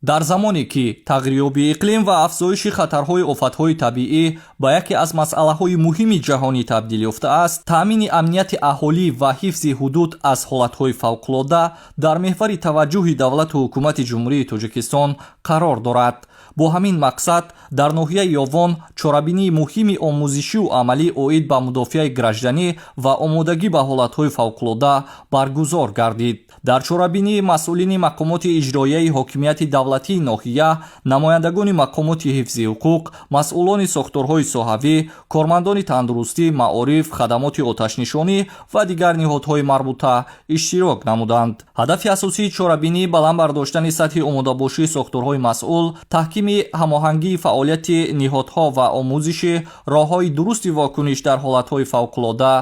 дар замоне ки тағйирёбии иқлим ва афзоиши хатарҳои офатҳои табиӣ ба яке аз масъалаҳои муҳими ҷаҳонӣ табдил ёфтааст, таъмини амнияти аҳолӣ ва ҳифзи ҳудуд аз ҳолатҳои фавқулодда дар меҳвари таваҷҷӯҳи давлату ҳукумати ҷумҳурии Тоҷикистон қарор дорад. бо ҳамин мақсад дар ноҳияи Ёвон чорабинии муҳими омӯзишиву амалӣ оид ба мудофиаи гражданӣ ва омодагӣ ба ҳолатҳои фавқулодда баргузор гардид. дар чорабинии масъулини мақомоти иҷроияи ҳокимияти давлатии ноҳия, намояндагони мақомоти ҳифзи ҳуқуқ, масъулони сохторҳои соҳавӣ, кормандони тандурустӣ, маориф, хадамоти оташнишонӣ ва дигар ниҳодҳои марбута иштирок намуданд. ҳадафи асосии чорабинӣ баланд бардоштани сатҳи омодабошии сохторҳои масъул, таҳкими ҳамоҳангии фаъолияти ниҳодҳо ва омӯзиши роҳҳои дурусти вокуниш дар ҳолатҳои фавқулодда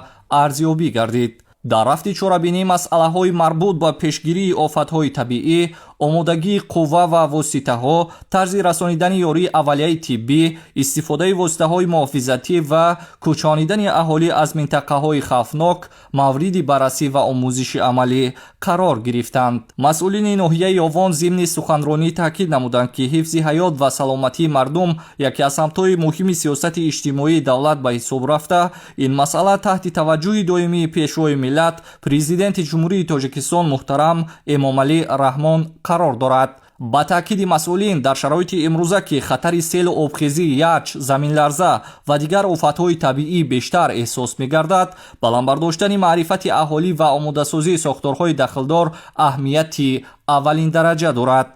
арзёбӣ гардид. дар рафти чорабинӣ масъалаҳои марбут ба пешгирии офатҳои табиӣ, омодагии қувва ва воситаҳо, тарзи расонидани ёрии аввалияи тиббӣ, истифодаи воситаҳои муҳофизатӣ ва кӯчонидани аҳолӣ аз минтақаҳои хавфнок мавриди баррасӣ ва омӯзиши амалӣ қарор гирифтанд. масъулини ноҳияи Ёвон зимни суханронӣ таъкид намуданд, ки ҳифзи ҳаёт ва саломатии мардум яке аз самтҳои муҳими сиёсати иҷтимоии давлат ба ҳисоб рафта, ин масъала таҳти таваҷҷӯҳи доимии пешвои миллат, президенти ҷумҳурии Тоҷикистон муҳтарам Эмомалӣ Раҳмон қарор дорад. ба таъкиди масъулин, дар шароити имрӯза ки хатари селу обхезӣ, яч, заминларза ва дигар офатҳои табиӣ бештар эҳсос мегардад, баландбардоштани маърифати аҳолӣ ва омодасозии сохторҳои дахлдор аҳамияти аввалиндараҷа дорад.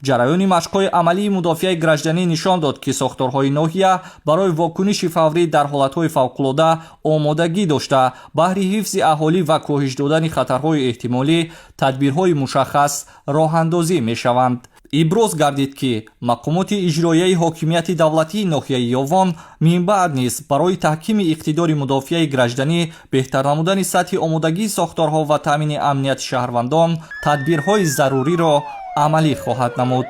ҷараёни машқҳои амалии мудофиаи гражданӣ нишон дод, ки сохторҳои ноҳия барои вокуниши фаврӣ дар ҳолатҳои фавқулодда омодагӣ дошта, баҳри ҳифзи аҳолӣ ва коҳиш додани хатарҳои эҳтимолӣ тадбирҳои мушаххас роҳандозӣ мешаванд. иброз гардид, ки мақомоти иҷроияи ҳокимияти давлатии ноҳияи Ёвон минбаъд низ барои таҳкими иқтидори мудофиаи гражданӣ, беҳтар намудани сатҳи омодагии сохторҳо ва таъмини амнияти шаҳрвандон тадбирҳои заруриро амалӣ хоҳад намуд.